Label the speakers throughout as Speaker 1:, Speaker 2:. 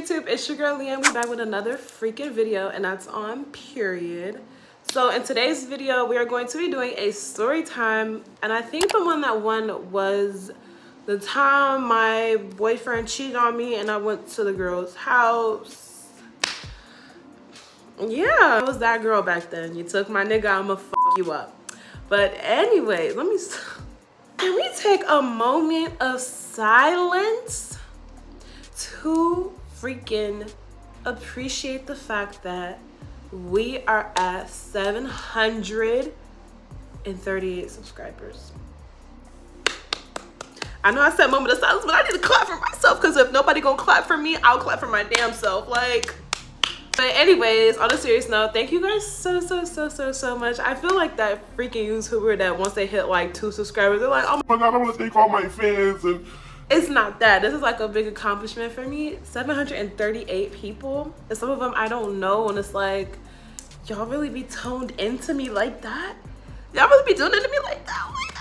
Speaker 1: YouTube? It's your girl Leanne. We're back with another freaking video, and that's on period. So in today's video, we are going to be doing a story time, and I think the one that won was the time my boyfriend cheated on me and I went to the girl's house. Yeah, I was that girl back then. You took my nigga, I'ma fuck you up. But anyway, can we take a moment of silence to freaking appreciate the fact that we are at 738 subscribers. I know I said moment of silence, but I need to clap for myself, because if nobody gonna clap for me, I'll clap for my damn self. Like, but anyways, on a serious note, thank you guys so much. I feel like that freaking YouTuber that once they hit like 2 subscribers, they're like, oh my god, I want to thank all my fans. And it's not that. This is like a big accomplishment for me. 738 people, and some of them I don't know, and it's like, y'all really be toned into me like that? Y'all really be doing it to me like that? Oh my god.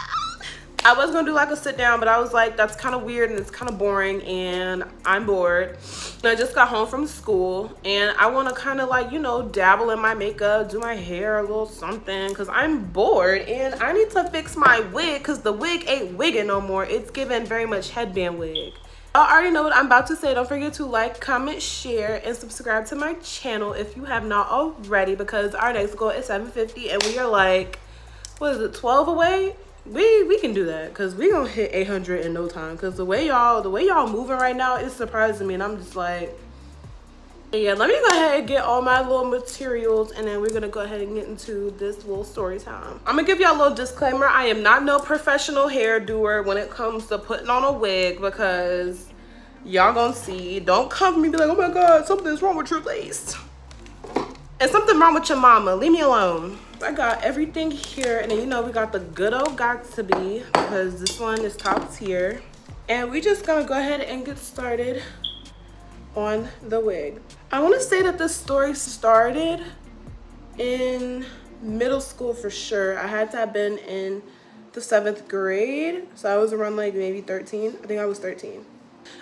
Speaker 1: I was gonna do like a sit down, but I was like, that's kind of weird and it's kind of boring, and I'm bored. And I just got home from school, and I want to kind of like, you know, dabble in my makeup, do my hair a little something, because I'm bored and I need to fix my wig, because the wig ain't wigging no more. It's giving very much headband wig. Y'all already know what I'm about to say. Don't forget to like, comment, share, and subscribe to my channel if you have not already, because our next goal is 750, and we are like, what is it, 12 away? We can do that, because we gonna hit 800 in no time, because the way y'all moving right now is surprising me, and I'm just like, yeah. Let me go ahead and get all my little materials, and then we're gonna go ahead and get into this little story time. I'm gonna give y'all a little disclaimer. I am not no professional hair doer when it comes to putting on a wig, because y'all gonna see. Don't come to me and be like, oh my god, something's wrong with your lace and something wrong with your mama. Leave me alone. I got everything here, and then, you know, we got the good old got to be, because this one is top tier, and we just gonna go ahead and get started on the wig. I want to say that this story started in middle school for sure. I had to have been in the 7th grade, so I was around like maybe 13. I think I was 13.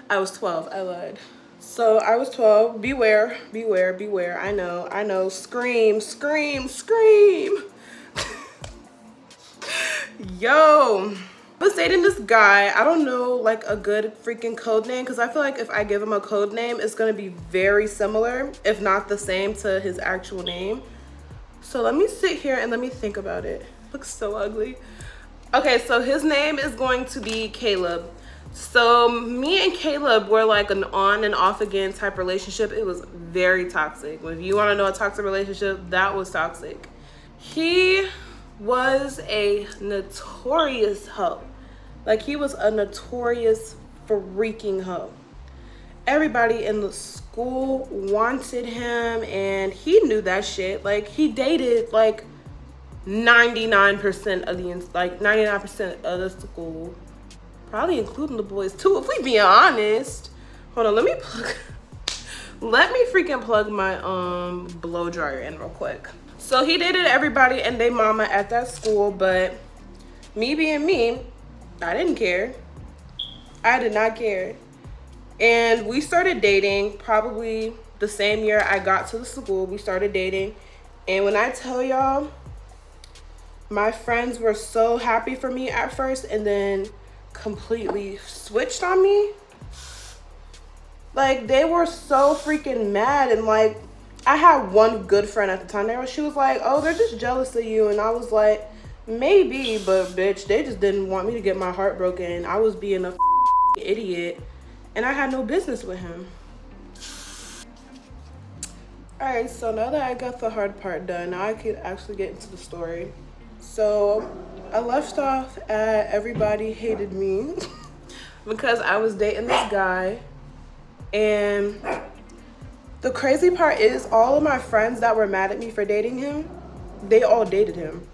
Speaker 1: I was 12. I lied. So I was 12. Beware, beware, beware. I know. Scream, scream, scream. Yo, I was dating this guy. I don't know like a good freaking code name, because I feel like if I give him a code name, it's gonna be very similar, if not the same, to his actual name. So let me sit here and let me think about it. Looks so ugly. Okay, so his name is going to be Caleb. So me and Caleb were like an on and off again type relationship. It was very toxic. If you want to know a toxic relationship, that was toxic. He was a notorious hoe. Like, he was a notorious freaking hoe. Everybody in the school wanted him, and he knew that shit. Like, he dated like 99% of the 99% of the school. Probably including the boys too, if we being honest. Hold on, let me freaking plug my blow dryer in real quick. So he dated everybody and they mama at that school, but me being me, I didn't care. I did not care. And we started dating probably the same year I got to the school. We started dating, and when I tell y'all, my friends were so happy for me at first, and then completely switched on me. Like, they were so freaking mad. And like, I had one good friend at the time. She was like, oh, they're just jealous of you. And I was like, maybe, but bitch, they just didn't want me to get my heart broken. I was being a idiot, and I had no business with him. All right, so now that I got the hard part done, now I can actually get into the story. So I left off at everybody hated me because I was dating this guy. And the crazy part is, all of my friends that were mad at me for dating him, they all dated him.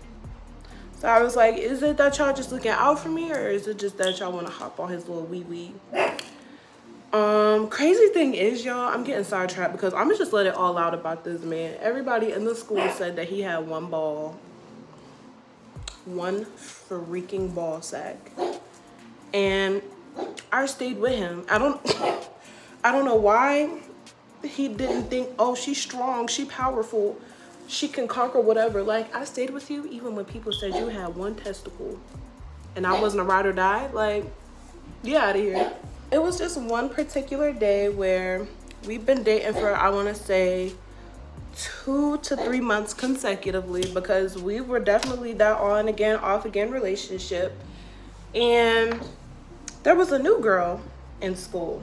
Speaker 1: So I was like, is it that y'all just looking out for me, or is it just that y'all want to hop on his little wee-wee? Crazy thing is, y'all, I'm getting sidetracked because I'm gonna just let it all out about this man. Everybody in the school said that he had one freaking ball sack, and I stayed with him. I don't know why. he didn't think, oh, she's strong, she powerful, she can conquer whatever. Like, I stayed with you even when people said you had one testicle and I wasn't a ride or die. Like, get out of here. It was just one particular day where we've been dating for, I want to say, 2 to 3 months consecutively, because we were definitely that on again, off again relationship. And there was a new girl in school,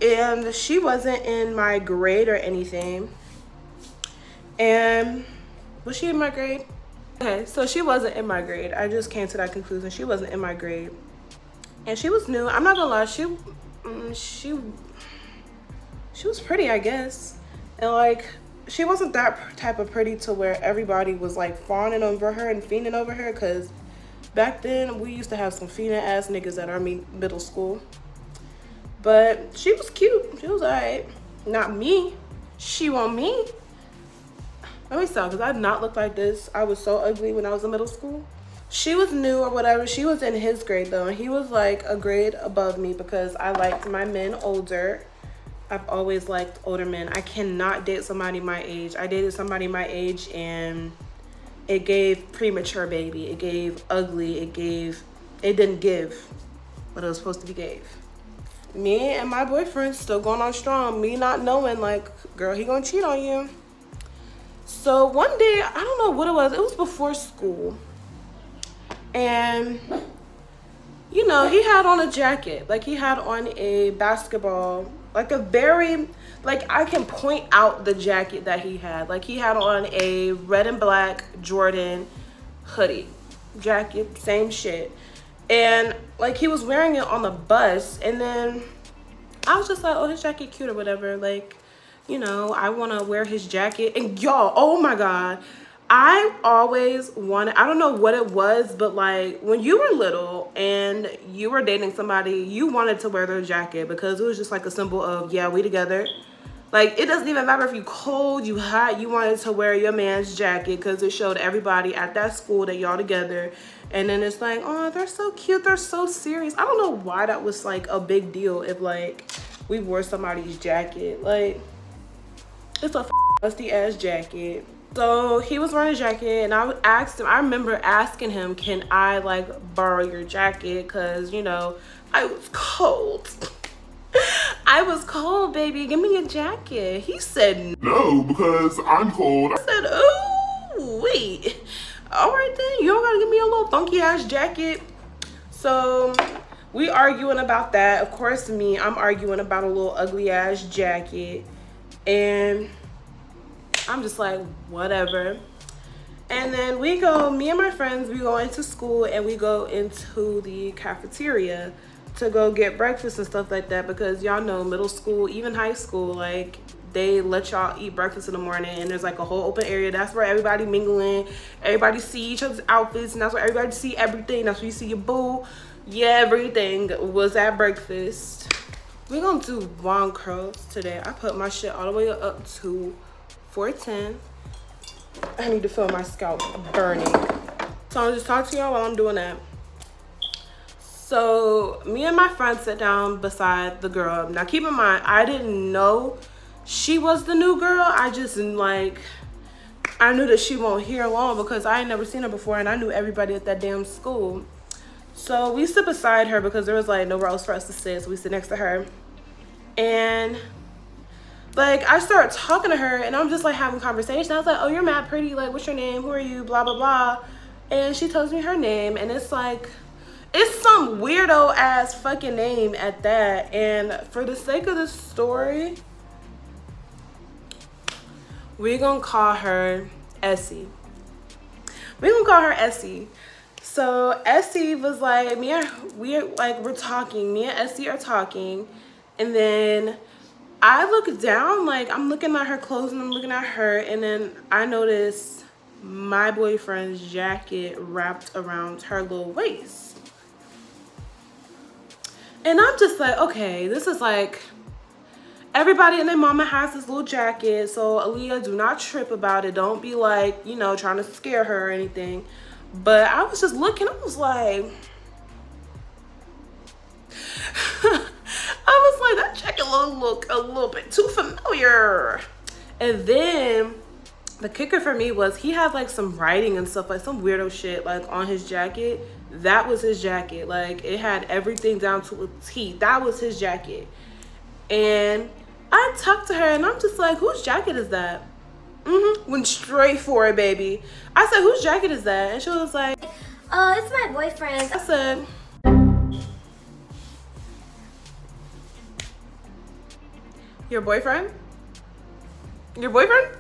Speaker 1: and she wasn't in my grade or anything. And was she in my grade? Okay, so she wasn't in my grade. I just came to that conclusion. She wasn't in my grade, and she was new. I'm not gonna lie, she was pretty, I guess. And like, she wasn't that type of pretty to where everybody was like fawning over her and fiending over her, because back then we used to have some fiending ass niggas at our middle school. But she was cute. She was alright. Not me. She want me. Let me stop, because I did not look like this. I was so ugly when I was in middle school. She was new or whatever. She was in his grade though, and he was like a grade above me because I liked my men older. I've always liked older men. I cannot date somebody my age. I dated somebody my age and it gave premature baby. It gave ugly. It didn't give what it was supposed to be gave. Me and my boyfriend still going on strong. Me not knowing, like, girl, he gonna cheat on you. So one day, I don't know what it was before school. And, you know, he had on a jacket. Like, he had on a basketball, like a very, like, I can point out the jacket that he had. Like, he had on a red and black Jordan hoodie jacket, same shit. And like, he was wearing it on the bus, and then I was just like, oh, his jacket cute or whatever. Like, you know, I want to wear his jacket. And y'all, oh my God, I always wanted, I don't know what it was, but like, when you were little and you were dating somebody, you wanted to wear their jacket because it was just like a symbol of, yeah, we together. Like, it doesn't even matter if you cold, you hot, you wanted to wear your man's jacket because it showed everybody at that school that y'all together. And then it's like, oh, they're so cute, they're so serious. I don't know why that was like a big deal if like we wore somebody's jacket. Like, it's a musty ass jacket. So he was wearing a jacket, and I asked him, I remember asking him, can I like borrow your jacket? Cause you know, I was cold. I was cold, baby, give me a jacket. He said
Speaker 2: no, because I'm cold.
Speaker 1: I said, oh, wait. All right then, you don't gotta give me a little funky ass jacket. So we arguing about that. Of course, I'm arguing about a little ugly ass jacket. And I'm just like, whatever. And then we go, me and my friends, we go into school and we go into the cafeteria to go get breakfast and stuff like that, because y'all know middle school, even high school, like they let y'all eat breakfast in the morning, and there's like a whole open area. That's where everybody mingling, everybody see each other's outfits, and that's where everybody see everything. That's where you see your boo. Yeah, everything was at breakfast. We're gonna do wand curls today. I put my shit all the way up to 410. I need to feel my scalp burning. So I'll just talk to y'all while I'm doing that. So me and my friend sit down beside the girl. Now keep in mind, I didn't know she was the new girl. I just like, I knew that she won't here long because I ain't never seen her before, and I knew everybody at that damn school. So we sit beside her because there was like nowhere else for us to sit, so we sit next to her. And like, I started talking to her, and I'm just like having conversation. I was like, oh, you're mad pretty, like, what's your name, who are you, blah blah blah. And she tells me her name, and it's like, it's some weirdo ass fucking name at that. And for the sake of the story, we're gonna call her Essie. We're gonna call her Essie. So Essie was like, we're talking. Me and Essie are talking, and then I look down, like I'm looking at her clothes and I'm looking at her, and then I notice my boyfriend's jacket wrapped around her little waist. And I'm just like, okay, this is like, everybody and their mama has this little jacket, so Aaliyah, do not trip about it. Don't be like, you know, trying to scare her or anything. But I was just looking, I was like, like, that jacket look a little bit too familiar. And then the kicker for me was he had like some writing and stuff, like some weirdo shit like on his jacket. That was his jacket. Like it had everything down to a T. That was his jacket. And I talked to her and I'm just like, whose jacket is that? Went straight for it, baby. I said, whose jacket is that? And she was like,
Speaker 3: it's my boyfriend's.
Speaker 1: I said, your boyfriend? Your boyfriend?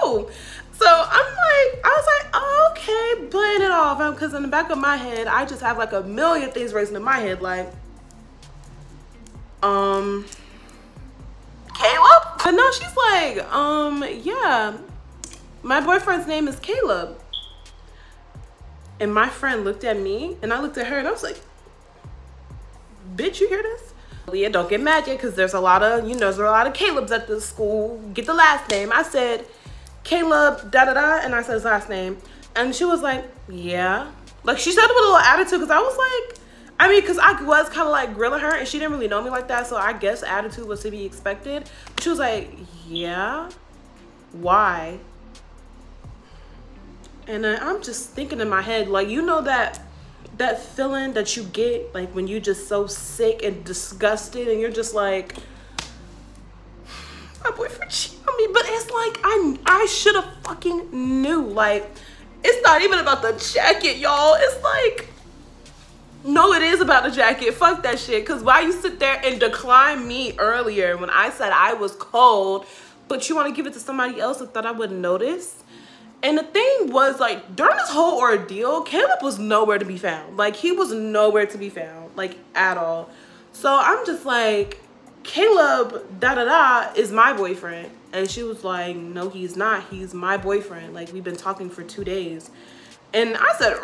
Speaker 1: Who? So I was like, oh, okay, playing it off. Because in the back of my head, I just have like a million things racing in my head. Like, Caleb? But no, she's like, yeah, my boyfriend's name is Caleb. And my friend looked at me and I looked at her and I was like, bitch, you hear this? Yeah, don't get mad yet because there's a lot of, there's a lot of Caleb's at this school. Get the last name. I said, Caleb, da-da-da, and I said his last name. And she was like, yeah. Like, she said it with a little attitude because I was like, I mean, because I was kind of like grilling her and she didn't really know me like that. So I guess attitude was to be expected. But she was like, yeah, why? And I'm just thinking in my head, like, you know that feeling that you get like when you just so sick and disgusted and you're just like, my boyfriend cheated on me. But it's like I should have fucking knew. Like, it's not even about the jacket, y'all. It's like, no, it is about the jacket. Fuck that shit. Because why you sit there and decline me earlier when I said I was cold, but you want to give it to somebody else that thought I wouldn't notice? And the thing was, like, during this whole ordeal, Caleb was nowhere to be found. Like, he was nowhere to be found, like, at all. So I'm just like, Caleb, da-da-da, is my boyfriend. And she was like, no, he's not. He's my boyfriend. Like, we've been talking for 2 days. And I said,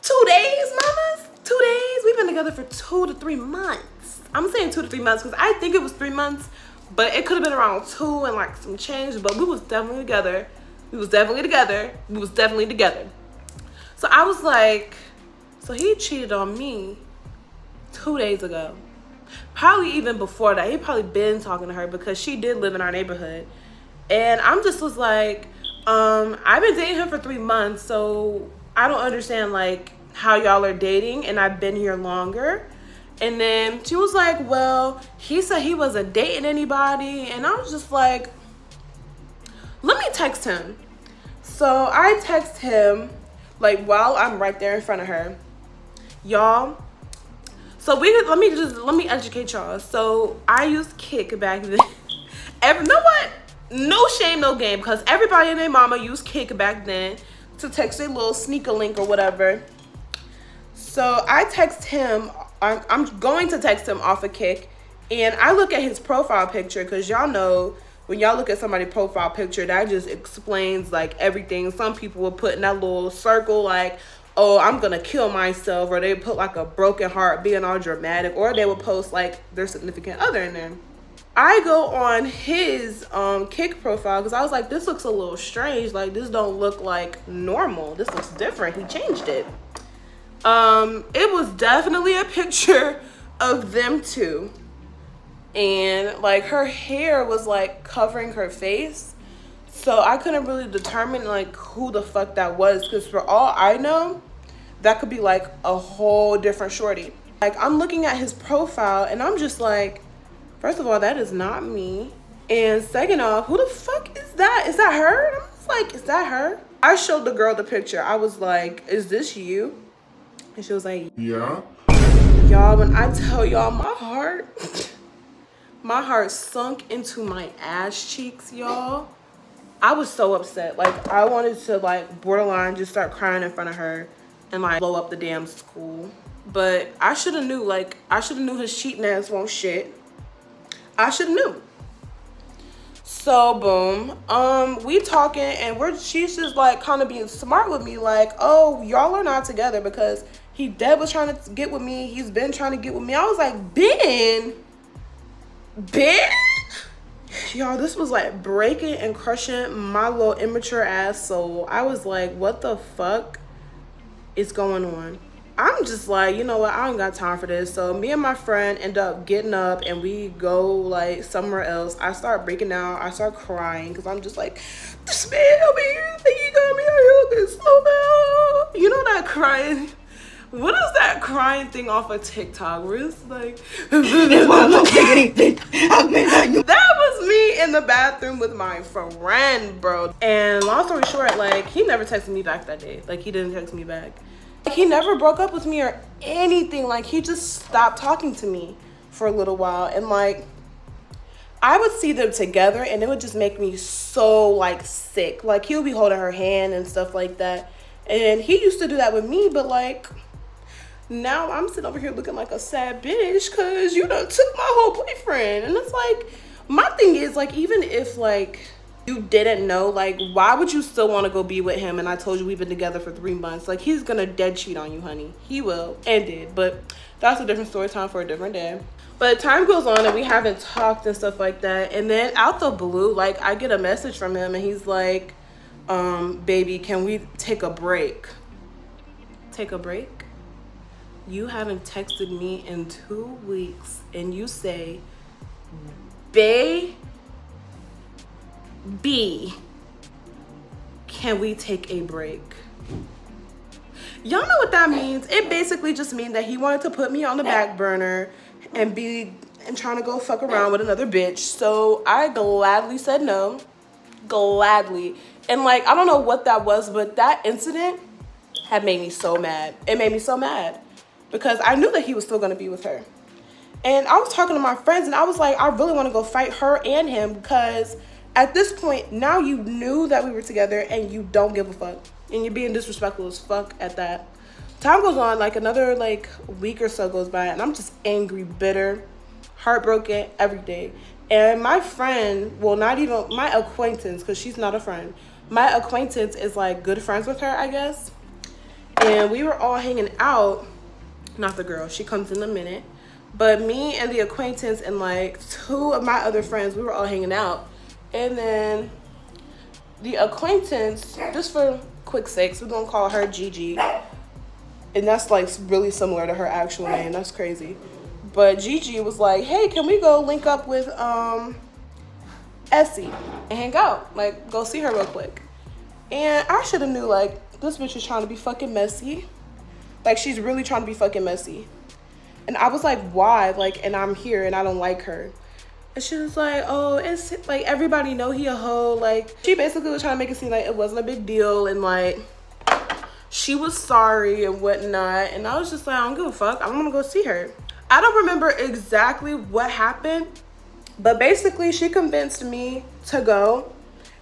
Speaker 1: 2 days, mamas? 2 days? We've been together for 2 to 3 months. I'm saying 2 to 3 months because I think it was 3 months. But it could have been around 2 and like some change. But we was definitely together. We was definitely together. We was definitely together. So I was like, so he cheated on me 2 days ago. Probably even before that. He probably been talking to her because she did live in our neighborhood. And I'm just was like, I've been dating him for 3 months. So I don't understand like how y'all are dating. And I've been here longer. And then she was like, well, he said he wasn't dating anybody. And I was just like, let me text him. So I text him like while I'm right there in front of her. Y'all, so let me educate y'all. So I used Kik back then. Know what? No shame, no game, because everybody and their mama used Kik back then to text a little sneaker link or whatever. So I text him. I'm going to text him off of Kik, and I look at his profile picture because y'all know when y'all look at somebody's profile picture, that just explains like everything. Some people will put in that little circle like, oh, I'm gonna kill myself, or they put like a broken heart being all dramatic, or they will post like their significant other in there. I go on his Kik profile because I was like, this looks a little strange. Like, this don't look like normal. This looks different. He changed it. It was definitely a picture of them two, and like her hair was like covering her face, so I couldn't really determine like who the fuck that was, because for all I know that could be like a whole different shorty. Like, I'm looking at his profile and I'm just like, first of all, that is not me, and second off, who the fuck is that? Is that her? I'm just like, is that her? I showed the girl the picture. I was like, is this you? And she was like, yeah. Y'all, when I tell y'all, my heart sunk into my ass cheeks, y'all. I was so upset. Like, I wanted to like borderline just start crying in front of her and like blow up the damn school. But I should have knew, like, I should have knew his cheating ass won't shit. I should have knew. So boom, we talking and she's just like kind of being smart with me, like, oh, y'all are not together because he dead was trying to get with me. He's been trying to get with me. I was like, Ben? Y'all, this was like breaking and crushing my little immature ass soul. I was like, what the fuck is going on? I'm just like, you know what, I don't got time for this. So me and my friend end up getting up and we go like somewhere else. I start breaking down, I start crying because I'm just like, this man over here think he got me out here looking slow down. You know that crying? What is that crying thing off of TikTok where it's like that was me in the bathroom with my friend, bro. And long story short, like, he never texted me back that day. Like, he didn't text me back. Like, he never broke up with me or anything. Like, he just stopped talking to me for a little while. And like, I would see them together and it would just make me so like sick. Like, he would be holding her hand and stuff like that. And he used to do that with me, but like, now I'm sitting over here looking like a sad bitch because you done took my whole boyfriend. And it's like, my thing is, like, even if like you didn't know, like, why would you still want to go be with him? And I told you we've been together for 3 months. Like, he's gonna dead cheat on you, honey. He will, and did. But that's a different story time for a different day. But time goes on and we haven't talked and stuff like that. And then out the blue, like, I get a message from him and he's like, baby, can we take a break? Take a break? You haven't texted me in 2 weeks and you say, baby, can we take a break? Y'all know what that means. It basically just means that he wanted to put me on the back burner and trying to go fuck around with another bitch. So I gladly said no. Gladly. And like, I don't know what that was, but that incident had made me so mad. It made me so mad because I knew that he was still gonna be with her. And I was talking to my friends and I was like, I really want to go fight her and him because at this point, now you knew that we were together and you don't give a fuck. And you're being disrespectful as fuck at that. Time goes on, like another like week or so goes by and I'm just angry, bitter, heartbroken every day. And my friend, well, not even my acquaintance, because she's not a friend. My acquaintance is like good friends with her, I guess. And we were all hanging out. Not the girl, she comes in a minute. But me and the acquaintance and like 2 of my other friends, we were all hanging out. And then the acquaintance, just for quick sakes, we're gonna call her Gigi. And that's like really similar to her actual name. That's crazy. But Gigi was like, hey, can we go link up with Essie and hang out? Like, go see her real quick. And I should have knew, like, this bitch is trying to be fucking messy. Like, she's really trying to be fucking messy. And I was like, why? Like, and I'm here and I don't like her. And she was like, oh, it's like everybody know he a hoe. Like, she basically was trying to make it seem like it wasn't a big deal and like she was sorry and whatnot. And I was just like, I don't give a fuck. I'm gonna go see her. I don't remember exactly what happened, but basically she convinced me to go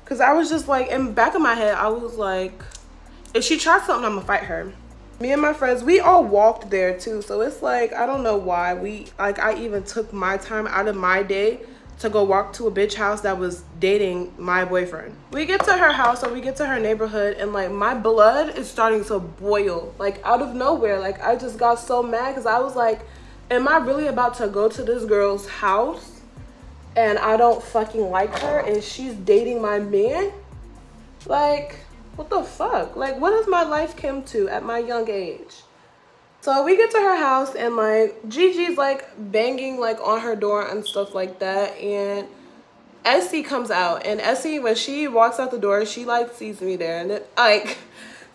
Speaker 1: because I was just like, in the back of my head, I was like, if she tries something, I'm gonna fight her. Me and my friends, we all walked there too. So it's like, I don't know why I even took my time out of my day to go walk to a bitch house that was dating my boyfriend. We get to her house or we get to her neighborhood and like my blood is starting to boil, like out of nowhere. Like I just got so mad because I was like, am I really about to go to this girl's house and I don't fucking like her and she's dating my man? Like, what the fuck? Like, what has my life come to at my young age? So we get to her house and like Gigi's like banging like on her door and stuff like that. And Essie comes out and Essie, when she walks out the door, she like sees me there. And it, like,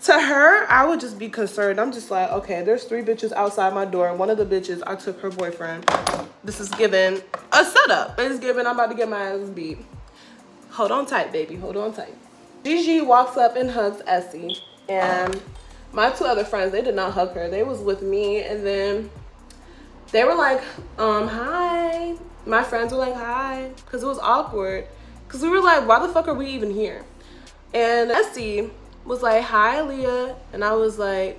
Speaker 1: to her, I would just be concerned. I'm just like, okay, there's 3 bitches outside my door. And one of the bitches, I took her boyfriend. This is giving a setup. It's giving, I'm about to get my ass beat. Hold on tight, baby. Hold on tight. Gigi walks up and hugs Essie. And my 2 other friends, they did not hug her. They was with me. And then they were like, hi. My friends were like, hi. Because it was awkward. Because we were like, why the fuck are we even here? And Essie was like, hi, Leah. And I was like,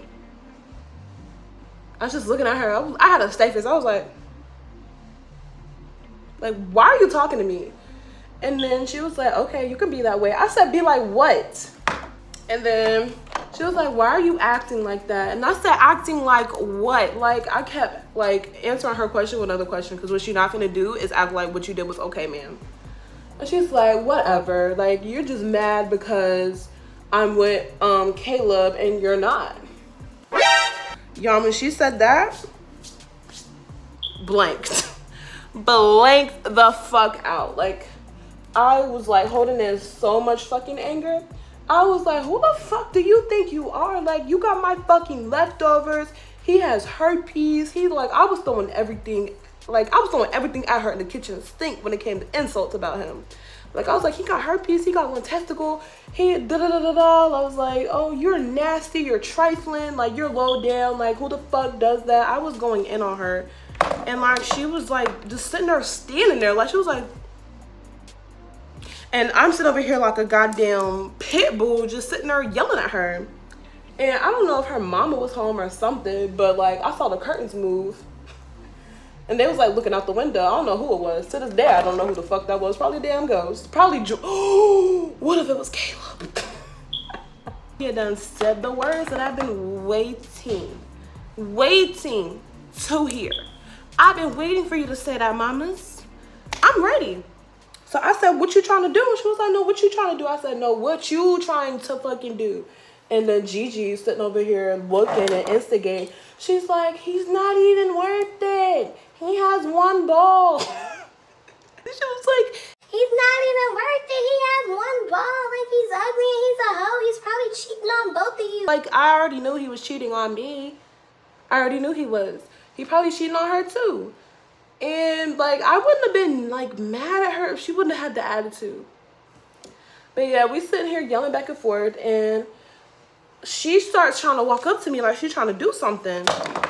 Speaker 1: I was just looking at her. I had a stay face. I was like, why are you talking to me? And then she was like, okay, you can be that way. I said, be like what? And then she was like, why are you acting like that? And I said, acting like what? Like, I kept like answering her question with another question because what you're not gonna do is act like what you did was okay, ma'am. And she's like, whatever. Like, you're just mad because I'm with Caleb and you're not. Y'all, when she said that, blanked. Blanked the fuck out. Like, I was like holding in so much fucking anger. I was like, who the fuck do you think you are? Like, you got my fucking leftovers. He has herpes. He like, I was throwing everything. Like, I was throwing everything at her in the kitchen sink when it came to insults about him. Like, I was like, he got herpes. He got one testicle. He da-da-da-da-da. I was like, oh, you're nasty. You're trifling. Like, you're low down. Like, who the fuck does that? I was going in on her. And, like, she was, like, just sitting there, standing there. Like, she was like... And I'm sitting over here like a goddamn pit bull, just sitting there yelling at her. And I don't know if her mama was home or something, but like I saw the curtains move. And they was like looking out the window. I don't know who it was. To this day, I don't know who the fuck that was. Probably a damn ghost. Probably oh, what if it was Caleb? He had done said the words that I've been waiting to hear. I've been waiting for you to say that, mamas. I'm ready. So I said, what you trying to do? And she was like, no, what you trying to do? I said, no, what you trying to fucking do? And then Gigi sitting over here looking and instigating. She's like, he's not even worth it. He has one ball. She was like,
Speaker 3: He's not even worth it. He has one ball. Like, he's ugly and he's a hoe. He's probably cheating on both of you.
Speaker 1: like, I already knew he was cheating on me. I already knew he was. He probably cheating on her too. And like, I wouldn't have been like mad at her if she wouldn't have had the attitude. But yeah, we sitting here yelling back and forth, and she starts trying to walk up to me like she's trying to do something.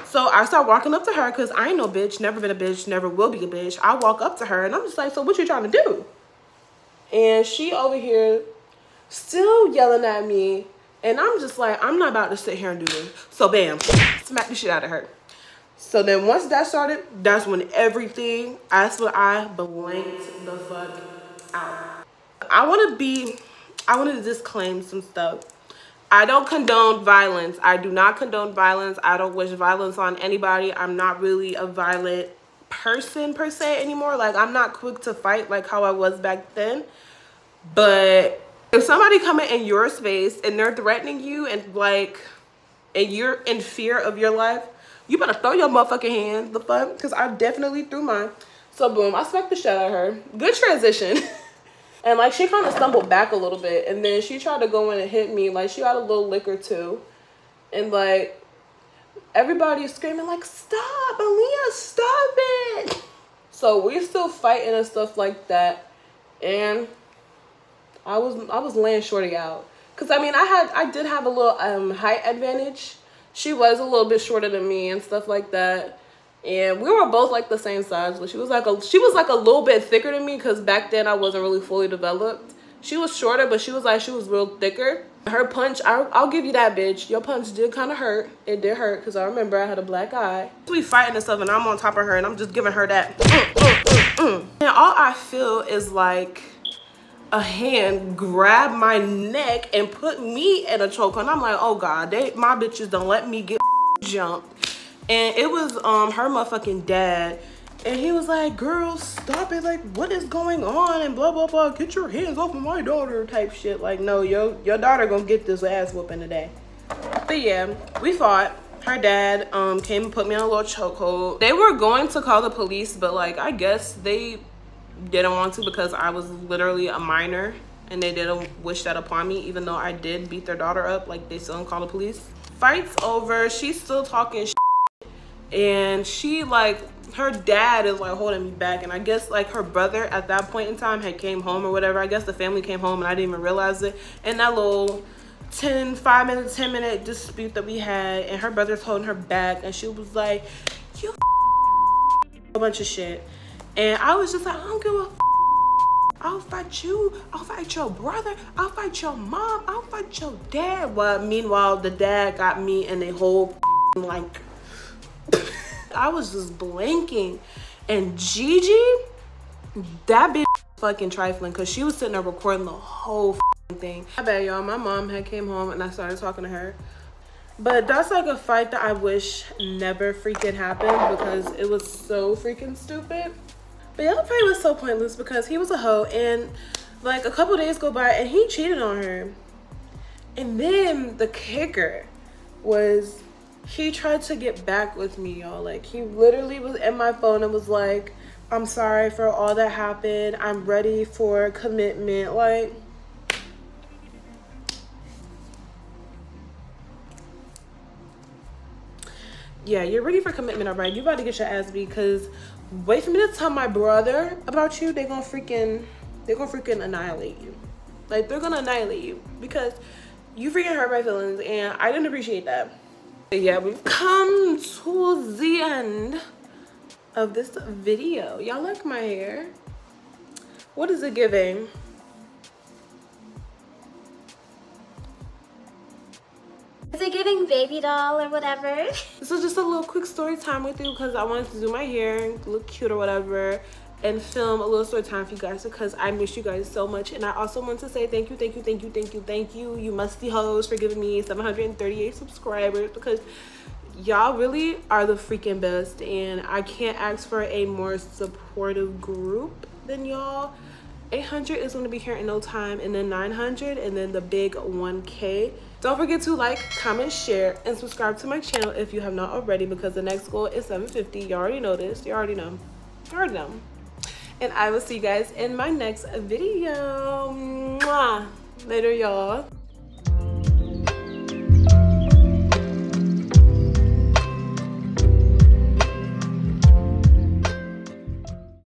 Speaker 1: So I start walking up to her because I ain't no bitch, never been a bitch, never will be a bitch. I walk up to her and I'm just like, so what you trying to do? And she over here still yelling at me, and I'm just like, I'm not about to sit here and do this. So bam, smack the shit out of her. So then once that started, that's when everything, that's when I blanked the fuck out. I want to disclaim some stuff. I don't condone violence. I do not condone violence. I don't wish violence on anybody. I'm not really a violent person per se anymore. Like, I'm not quick to fight like how I was back then. But if somebody coming in your space and they're threatening you and like, and you're in fear of your life, you better throw your motherfucking hands the fuck, because I definitely threw mine. So boom, I smacked the shit out of her. Good transition. And like, she kind of stumbled back a little bit, and then she tried to go in and hit me. Like, she got a little liquor too. And like, everybody's screaming like, stop, Aaliyah, stop it. So we're still fighting and stuff like that. And I was laying shorty out. Cause I mean, I did have a little height advantage. She was a little bit shorter than me and stuff like that. And we were both like the same size, but she was like a little bit thicker than me, because back then I wasn't really fully developed. She was shorter, but she was real thicker. Her punch, I'll give you that, bitch. Your punch did kind of hurt. It did hurt, because I remember I had a black eye. We fighting and stuff, and I'm on top of her, and I'm just giving her that. And all I feel is like a hand grab my neck and put me in a choke, and I'm like, oh god, my bitches don't let me get jumped. And it was her motherfucking dad, and he was like, girl, stop it, like, what is going on, and blah blah blah, get your hands off of my daughter type shit. Like, no, your daughter gonna get this ass whooping today. But yeah, we fought. Her dad came and put me on a little chokehold. They were going to call the police, but like, I guess they didn't want to, because I was literally a minor and they didn't wish that upon me, even though I did beat their daughter up. Like, they still didn't call the police. Fight's over. She's still talking shit, and she like, her dad is like holding me back, and I guess like her brother at that point in time had came home or whatever. I guess the family came home and I didn't even realize it. And that little 10 minute dispute that we had, and her brother's holding her back, and she was like, you a bunch of shit. And I was just like, I don't give a f. I'll fight you. I'll fight your brother. I'll fight your mom. I'll fight your dad. Well, meanwhile, the dad got me in a whole like, I was just blinking. And Gigi, that bitch fucking trifling, because she was sitting there recording the whole thing. I bet y'all, my mom had came home and I started talking to her. But that's like a fight that I wish never freaking happened, because it was so freaking stupid. But yeah, the fight was so pointless because he was a hoe, and like a couple days go by and he cheated on her. And then the kicker was he tried to get back with me, y'all. Like, he literally was in my phone and was like, I'm sorry for all that happened. I'm ready for commitment. Like, yeah, you're ready for commitment, all right? You about to get your ass beat, because wait for me to tell my brother about you. They're gonna freaking annihilate you. Like, they're gonna annihilate you because you freaking hurt my feelings, and I didn't appreciate that. But yeah, we've come to the end of this video. Y'all like my hair? What is it giving?
Speaker 3: Is it giving baby doll or whatever?
Speaker 1: This is just a little quick story time with you because I wanted to do my hair, look cute or whatever, and film a little story time for you guys because I miss you guys so much. And I also want to say thank you, you musty hoes, for giving me 738 subscribers, because y'all really are the freaking best, and I can't ask for a more supportive group than y'all. 800 is going to be here in no time, and then 900, and then the big 1K. Don't forget to like, comment, share, and subscribe to my channel if you have not already, because the next goal is 750. You already know this. You already know. And I will see you guys in my next video. Mwah. Later, y'all.